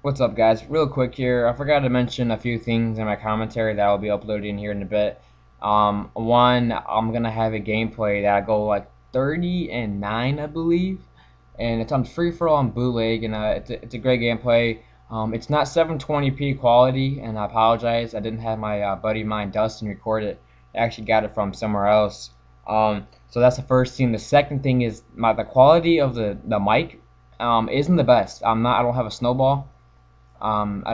What's up, guys? Real quick here, I forgot to mention a few things in my commentary that I'll be uploading here in a bit. One, I'm gonna have a gameplay that I go like 30-9, I believe, and it's on free for all on bootleg, and it's a great gameplay. It's not 720p quality, and I apologize. I didn't have my buddy of mine, Dustin, record it. I actually got it from somewhere else. So that's the first thing. The second thing is the quality of the mic isn't the best. I don't have a snowball. I'm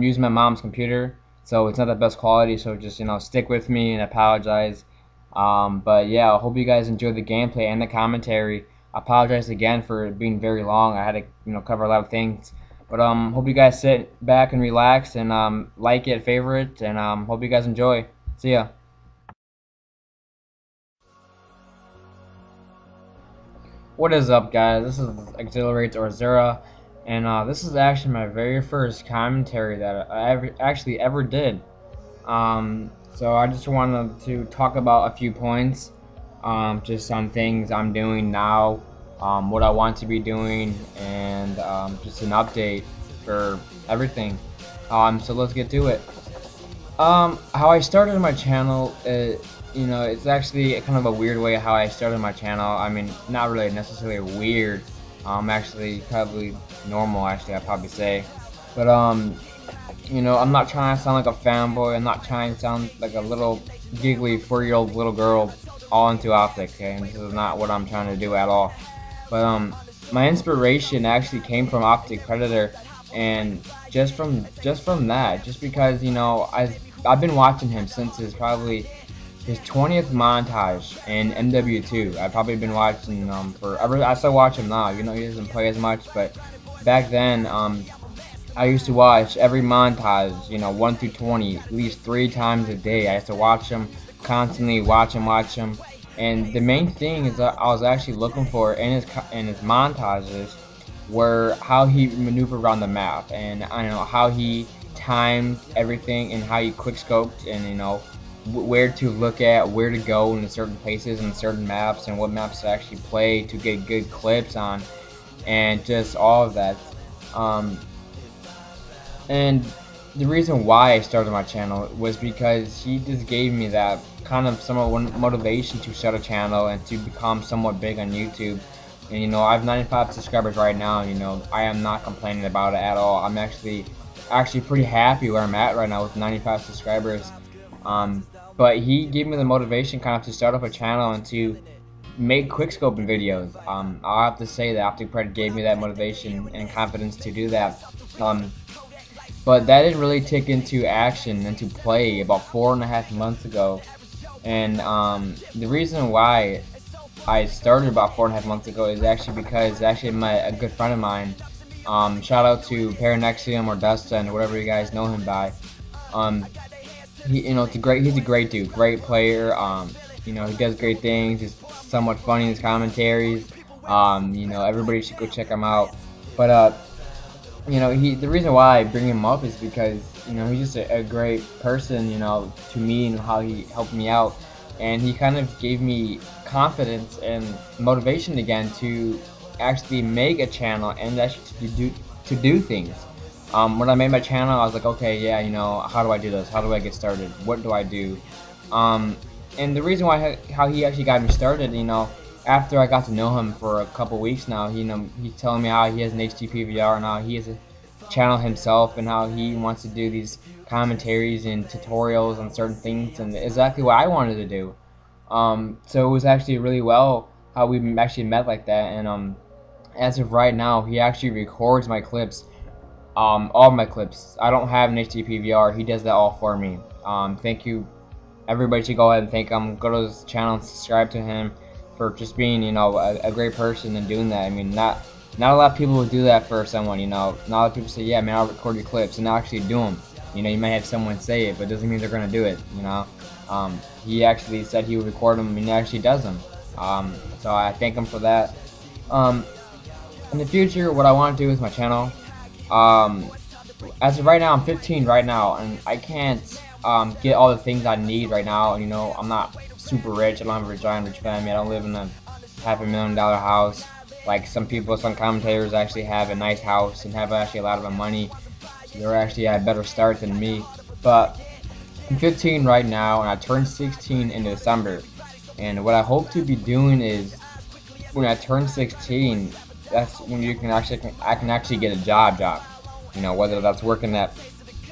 using my mom's computer, so it's not the best quality, so just, stick with me and apologize. But yeah, I hope you guys enjoyed the gameplay and the commentary. I apologize again for it being very long. I had to, cover a lot of things. But hope you guys sit back and relax and like it, favorite, and hope you guys enjoy. See ya. What is up, guys? This is Exzilerates or Zera, and this is actually my very first commentary that I ever did. So I just wanted to talk about a few points, just some things I'm doing now, what I want to be doing, and just an update for everything. So let's get to it. How I started my channel, it's actually kind of a weird way how I started my channel. I mean, not really necessarily weird. Actually probably normal. Actually, I'd probably say, but I'm not trying to sound like a fanboy. I'm not trying to sound like a little giggly 4-year-old little girl all into optics. Okay, and this is not what I'm trying to do at all. But my inspiration actually came from Optic Predator, and just from that, just because I've been watching him since his 20th montage in MW2. I've probably been watching forever. I still watch him now. He doesn't play as much, but back then I used to watch every montage, 1 through 20, at least 3 times a day. I used to watch him constantly, watch him. And the main thing is that I was actually looking for in his montages were how he maneuvered around the map, and how he timed everything, and how he quick scoped, and where to look at, where to go in certain places and certain maps, and what maps to actually play to get good clips on, and just all of that. And the reason why I started my channel was because he just gave me that kind of somewhat motivation to start a channel and to become somewhat big on YouTube. And I have 95 subscribers right now. I am not complaining about it at all. I'm actually pretty happy where I'm at right now with 95 subscribers. But he gave me the motivation kind of to start up a channel and to make quickscoping videos. I'll have to say that Optic Predator gave me that motivation and confidence to do that. But that didn't really take into action, into play about 4.5 months ago. And the reason why I started about 4.5 months ago is actually because a good friend of mine, shout out to Paranexium or Dustin, whatever you guys know him by. He's a great dude, great player. He does great things. He's somewhat funny in his commentaries. Everybody should go check him out. But the reason why I bring him up is because he's just a great person, to me, and how he helped me out, and he kind of gave me confidence and motivation again to actually make a channel and actually to do things. When I made my channel, I was like, okay, yeah, how do I do this? How do I get started? What do I do? And the reason why how he actually got me started, after I got to know him for a couple weeks now, he's telling me how he has an HDPVR and how he has a channel himself, and how he wants to do these commentaries and tutorials on certain things, and exactly what I wanted to do. So it was actually really well how we actually met like that, and as of right now, he actually records my clips, all my clips. I don't have an HDPVR. He does that all for me. Thank you. Everybody should go ahead and thank him. Go to his channel and subscribe to him for just being, a great person and doing that. I mean, not a lot of people would do that for someone. Not a lot of people say, yeah, man, I'll record your clips, and they'll actually do them. You might have someone say it, but it doesn't mean they're gonna do it. He actually said he would record them, and he actually does them. So I thank him for that. In the future, what I want to do with my channel, as of right now, I'm 15 right now, and I can't get all the things I need right now. I'm not super rich. I don't have a giant rich family. I don't live in a $500,000 house. Like some people, some commentators actually have a nice house and have actually a lot of money. So they're actually at a better start than me. But I'm 15 right now, and I turned 16 in December. And what I hope to be doing is, when I turn 16, that's when I can actually get a job. You know, whether that's working at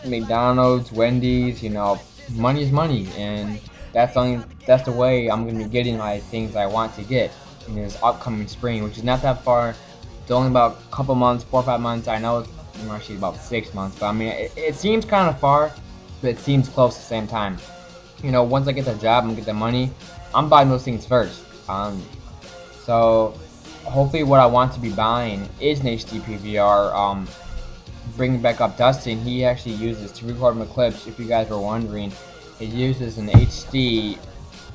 McDonald's, Wendy's, you know, money is money, and that's the way I'm gonna be getting my things I want to get in this upcoming spring, which is not that far. It's only about a couple months, 4 or 5 months. I know it's actually about 6 months, but I mean, it seems kind of far, but it seems close at the same time. You know, once I get the job and get the money, I'm buying those things first. So hopefully what I want to be buying is an HD PVR. Bringing back up Dustin, he actually uses to record my clips. If you guys were wondering, he uses an HD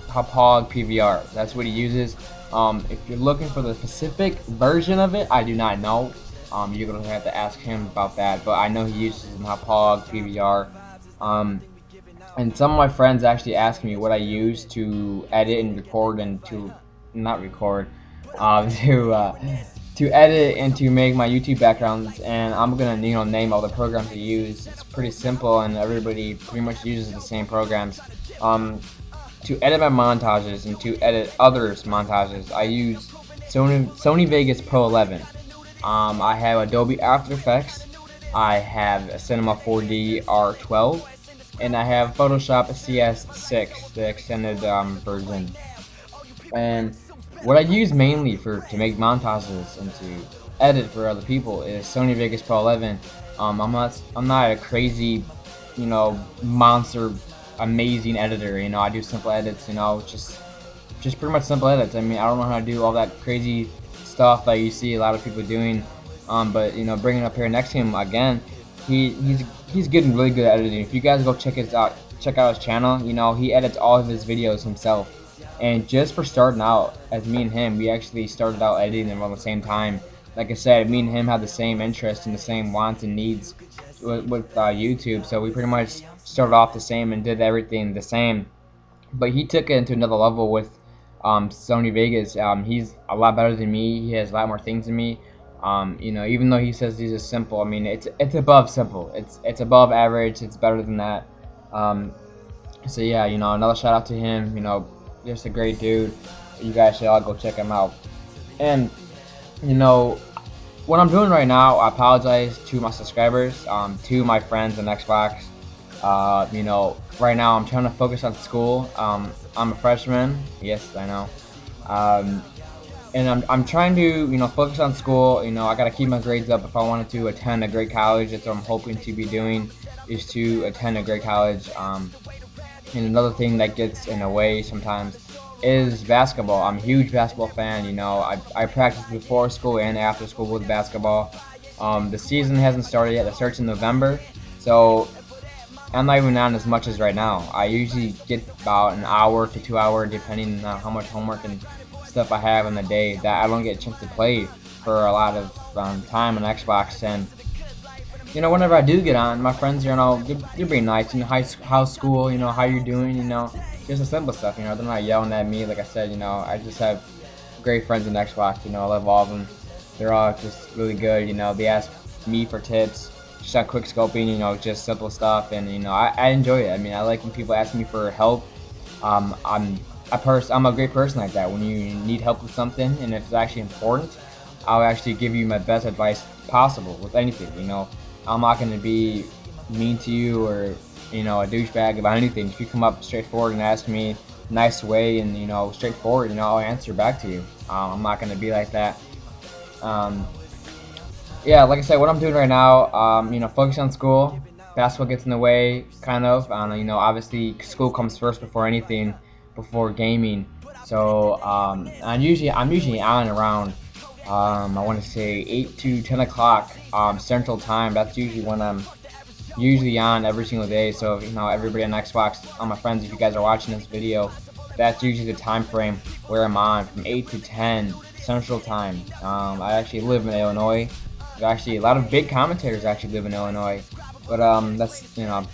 Hog PVR. That's what he uses. If you're looking for the specific version of it, I do not know. You're gonna have to ask him about that. But I know he uses an Hog PVR. And some of my friends actually ask me what I use to edit and record and to not record, to edit and to make my YouTube backgrounds. And I'm gonna name all the programs I use. It's pretty simple, and everybody pretty much uses the same programs. To edit my montages and to edit others' montages, I use Sony Vegas Pro 11. I have Adobe After Effects. I have a Cinema 4D R12. And I have Photoshop CS6, the extended version. And what I use mainly to make montages and to edit for other people is Sony Vegas Pro 11. I'm not a crazy, you know, monster, amazing editor. You know, I do simple edits. You know, just pretty much simple edits. I mean, I don't know how to do all that crazy stuff that you see a lot of people doing. But you know, bringing up here next to him again, he's getting really good at editing. If you guys go check out his channel, you know, he edits all of his videos himself. And just for starting out, as me and him, we actually started out editing them around the same time. Like I said, me and him have the same interests and the same wants and needs with YouTube, so we pretty much started off the same and did everything the same. But he took it into another level with Sony Vegas. He's a lot better than me. He has a lot more things than me. You know, even though he says these are simple, I mean, it's above simple. It's above average. It's better than that. So yeah, you know, another shout out to him. You know, just a great dude. You guys should all go check him out. And you know, what I'm doing right now, I apologize to my subscribers, to my friends on Xbox. You know, right now I'm trying to focus on school. I'm a freshman. Yes, I know. And I'm trying to, you know, focus on school. You know, I gotta keep my grades up if I wanted to attend a great college. That's what I'm hoping to be doing, is to attend a great college. And another thing that gets in the way sometimes is basketball. I'm a huge basketball fan. You know, I practice before school and after school with basketball. The season hasn't started yet. It starts in November, so I'm not even on as much as right now. I usually get about an hour to 2 hours, depending on how much homework and stuff I have in the day, that I don't get a chance to play for a lot of time on Xbox. And you know, whenever I do get on, my friends, you know, they're being nice. You know, how's school? You know, how you're doing? You know, just the simple stuff. You know, they're not yelling at me. Like I said, you know, I just have great friends in Xbox. You know, I love all of them. They're all just really good. You know, they ask me for tips, just on quick scoping. You know, just simple stuff, and you know, I enjoy it. I mean, I like when people ask me for help. I'm a great person like that. When you need help with something, and if it's actually important, I'll actually give you my best advice possible with anything. You know, I'm not going to be mean to you or, you know, a douchebag about anything. If you come up straightforward and ask me a nice way and, you know, straightforward, you know, I'll answer back to you. I'm not going to be like that. Yeah, like I said, what I'm doing right now, you know, focus on school. Basketball gets in the way, kind of. You know, obviously school comes first before anything, before gaming. So I'm usually on around, I want to say 8 to 10 o'clock Central Time. That's usually when I'm usually on every single day. So, you know, everybody on Xbox, all my friends, if you guys are watching this video, that's usually the time frame where I'm on, from 8 to 10 Central Time. I actually live in Illinois. Actually, a lot of big commentators actually live in Illinois. But that's, you know,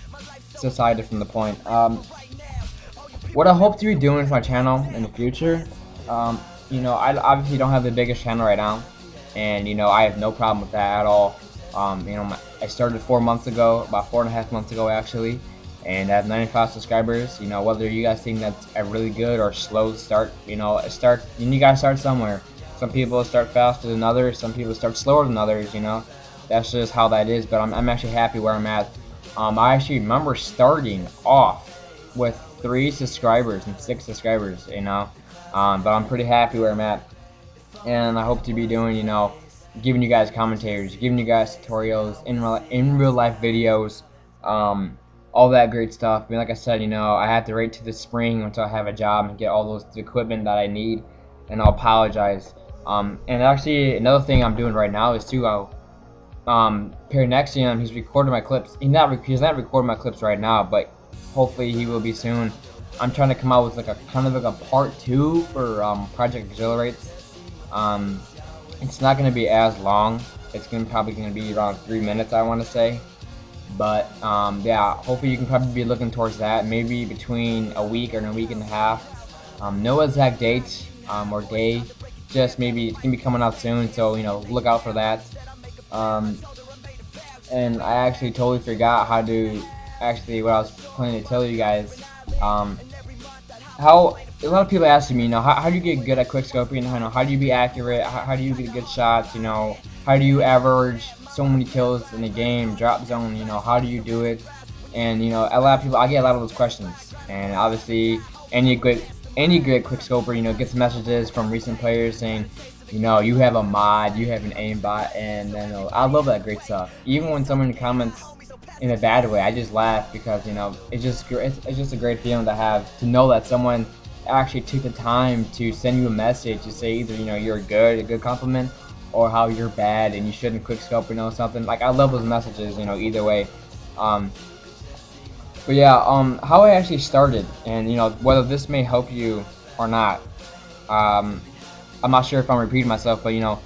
it's aside from the point. What I hope to be doing with my channel in the future, I obviously don't have the biggest channel right now, and I have no problem with that at all. I started 4 months ago, about 4.5 months ago actually, and I have 95 subscribers. Whether you guys think that's a really good or slow start, you guys start somewhere. Some people start faster than others, some people start slower than others. That's just how that is. But I'm actually happy where I'm at. I actually remember starting off with 3 subscribers and 6 subscribers. But I'm pretty happy where I'm at, and I hope to be doing, giving you guys commentators, giving you guys tutorials, in real life videos, all that great stuff. I mean, like I said, I have to wait to the spring until I have a job and get all the equipment that I need, and I'll apologize. And actually, another thing I'm doing right now is to Nexium, he's recording my clips. He's not recording my clips right now, but hopefully he will be soon. I'm trying to come out with like a kind of like a part 2 for Project Exzilerates. It's not going to be as long. It's probably going to be around 3 minutes, I want to say. But yeah, hopefully you can probably be looking towards that. Maybe between a week or a week and a half. No exact date or day. Just maybe it's going to be coming out soon. So look out for that. And I actually totally forgot how to what I was planning to tell you guys. How a lot of people ask me, how do you get good at quickscoping? How do you be accurate? How do you get good shots? How do you average so many kills in a game? Drop zone, how do you do it? And a lot of people, I get a lot of those questions. And obviously, any good quickscoper, gets messages from recent players saying, you have a mod, you have an aimbot, and I love that great stuff. Even when someone comments in a bad way, I just laugh because it's just a great feeling to know that someone actually took the time to send you a message to say either you're a good compliment, or how you're bad and you shouldn't quickscope or something. Like, I love those messages, either way. But yeah, how I actually started, and whether this may help you or not. I'm not sure if I'm repeating myself, but you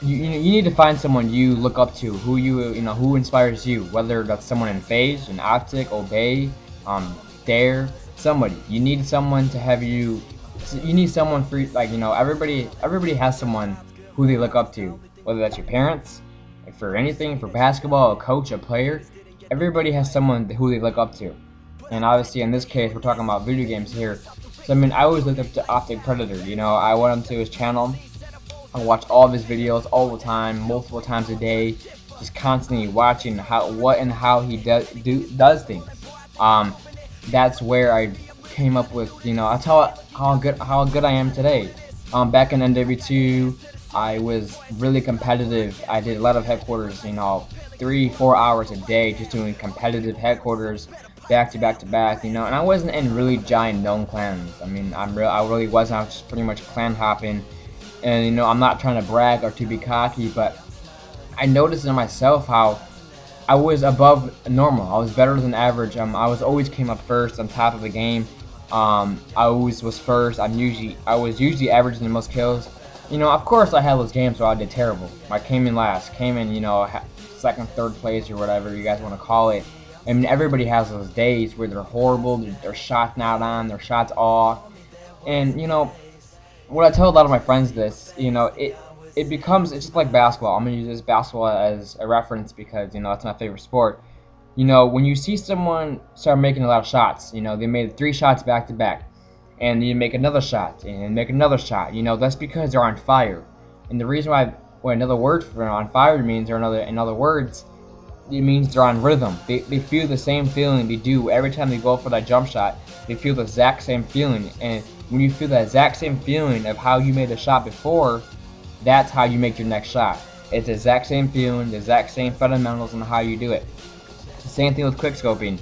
need to find someone you look up to, who who inspires you, whether that's someone in Phase, in Optic, Obey, Dare, somebody. You need someone to have you need someone for, like, everybody has someone who they look up to, whether that's your parents, for anything, for basketball, a coach, a player. Everybody has someone who they look up to. And obviously in this case we're talking about video games here. So I always looked up to Optic Predator. I went onto his channel. I watch all of his videos all the time, multiple times a day, just constantly watching how he does things. That's where I came up with, that's how good I am today. Back in NW2, I was really competitive. I did a lot of headquarters, 3-4 hours a day, just doing competitive headquarters, back to back to back, and I wasn't in really giant known clans. I mean, I really wasn't. I was just pretty much clan hopping. And I'm not trying to brag or to be cocky, but I noticed in myself how I was above normal. I was better than average. I always came up first, on top of the game. I always was first. I was usually averaging the most kills. Of course I had those games where I did terrible. I came in last, second, third place, or whatever you guys want to call it. I mean, everybody has those days where they're horrible, their shot's not on, their shot's off. And what I tell a lot of my friends it's just like basketball. I'm gonna use this basketball as a reference because that's my favorite sport. When you see someone start making a lot of shots, they made 3 shots back to back, and you make another shot and make another shot. That's because they're on fire. And the reason why, what another word for on fire means, or in other words, it means they're on rhythm. They feel the same feeling they do every time they go for that jump shot. They feel the exact same feeling, and when you feel that exact same feeling of how you made a shot before, that's how you make your next shot. It's the exact same feeling, the exact same fundamentals on how you do it. The same thing with quickscoping.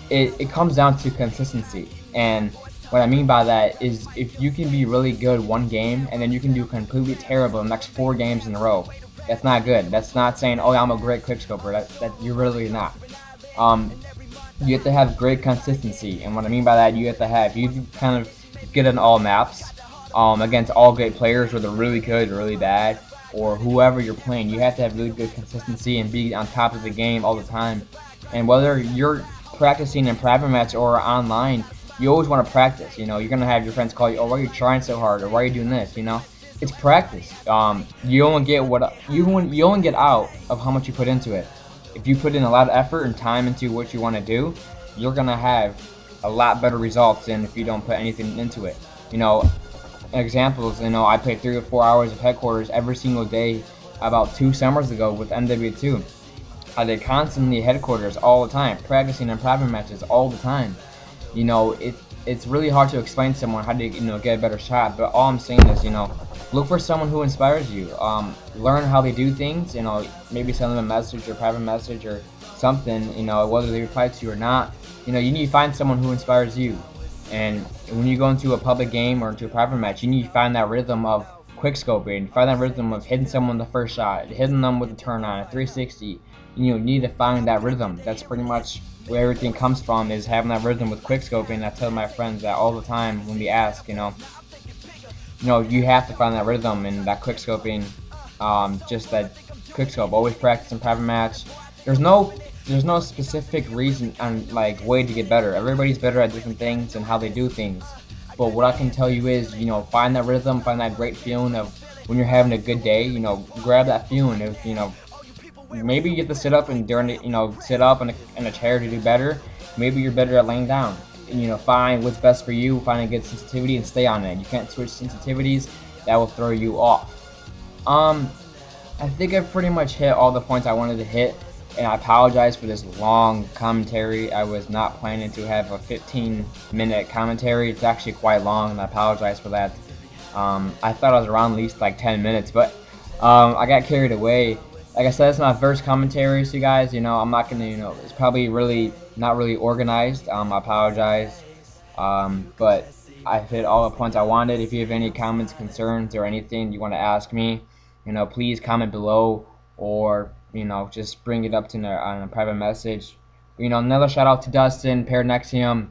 It comes down to consistency, and what I mean by that is if you can be really good one game and then you can do completely terrible the next 4 games in a row, that's not good. That's not saying, oh, I'm a great quickscoper. That you're really not. You have to have great consistency, and what I mean by that, you kind of get in all maps against all great players, whether really good or really bad, or whoever you're playing. You have to have really good consistency and be on top of the game all the time. And whether you're practicing in private match or online, you always want to practice. You know, you're gonna have your friends call you, oh, why are you trying so hard, or why are you doing this? You know, it's practice. You only get you only get out of how much you put into it. If you put in a lot of effort and time into what you want to do, you're gonna have a lot better results than if you don't put anything into it. You know, examples. You know, I played 3 or 4 hours of headquarters every single day about 2 summers ago with MW2. I did constantly headquarters all the time, practicing in private matches all the time. You know, it's really hard to explain to someone how to, you know, get a better shot, but all I'm saying is, you know, look for someone who inspires you. Learn how they do things, you know, maybe send them a message or private message or something, you know, whether they reply to you or not. You know, you need to find someone who inspires you. And when you go into a public game or into a private match, you need to find that rhythm of quick scoping, find that rhythm of hitting someone the first shot, hitting them with a turn on, a 360. You need to find that rhythm. That's pretty much where everything comes from, is having that rhythm with quick scoping. I tell my friends that all the time when we ask, you know, you have to find that rhythm and that quick scoping. Just that quick scope. Always practice in private match. There's no specific reason and like way to get better. Everybody's better at different things and how they do things. But what I can tell you is, you know, find that rhythm, find that great feeling of when you're having a good day. You know, grab that feeling of, you know, maybe you get to sit up and during it, you know, sit up in a chair to do better. Maybe you're better at laying down. And, you know, find what's best for you, find a good sensitivity and stay on it. You can't switch sensitivities, that will throw you off. I think I've pretty much hit all the points I wanted to hit, and I apologize for this long commentary. I was not planning to have a 15-minute commentary. It's actually quite long, and I apologize for that. I thought I was around at least like 10 minutes, but I got carried away. Like I said, it's my first commentary, so you guys, you know, I'm not gonna, you know, it's probably not really organized. I apologize, but I hit all the points I wanted. If you have any comments, concerns, or anything you want to ask me, you know, please comment below, or, you know, just bring it up to on a private message. You know, another shout out to Dustin, Paranexium.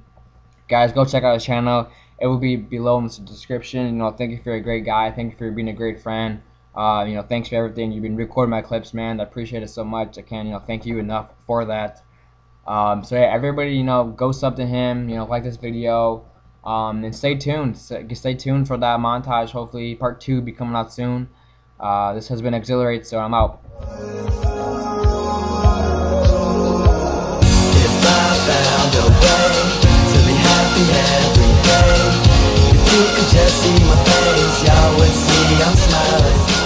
Guys, go check out his channel. It will be below in the description. You know, thank you for a great guy. Thank you for being a great friend. You know, thanks for everything. You've been recording my clips, man. I appreciate it so much. I can't, you know, thank you enough for that. So yeah, everybody, you know, go sub to him. You know, like this video. And stay tuned. Stay tuned for that montage. Hopefully, part 2 will be coming out soon. This has been Exzilerates, so I'm out. If I found a way to be happy every day, if you could just see my face, y'all would see I'm smiling.